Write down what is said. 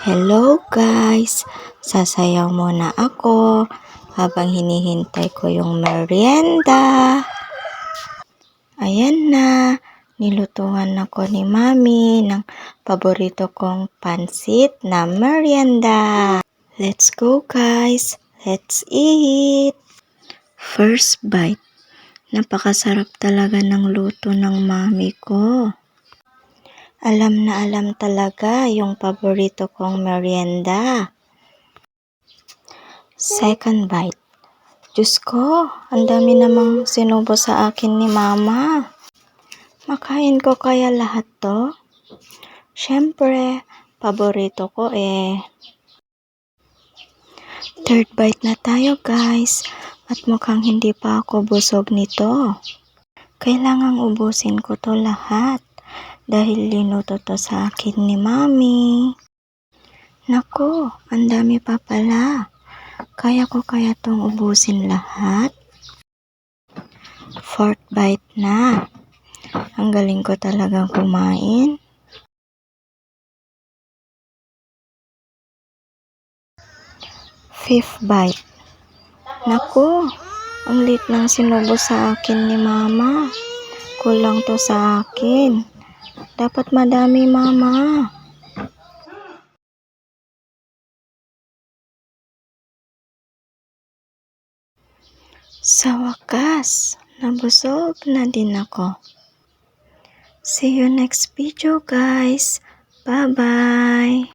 Hello guys! Sasayaw muna ako habang hinihintay ko yung merienda. Ayan na, nilutuhan ako ni Mami ng paborito kong pansit na merienda. Let's go guys! Let's eat! First bite. Napakasarap talaga ng luto ng Mami ko. Alam na alam talaga yung paborito kong merienda. Second bite. Diyos ko, ang dami namang sinubo sa akin ni Mama. Makain ko kaya lahat to? Siyempre, paborito ko eh. Third bite na tayo guys. At mukhang hindi pa ako busog nito. Kailangang ubusin ko to lahat. Dahil linuto to sa akin ni Mami. Naku, ang dami pa pala. Kaya ko kaya tong ubusin lahat? Fourth bite na. Ang galing ko talaga kumain. Fifth bite. Naku, ang lit ng sinubo sa akin ni Mama. Kulang to sa akin. Dapat madami, Mama. Sa wakas, nabusog na din ako. See you next video guys. Bye-bye.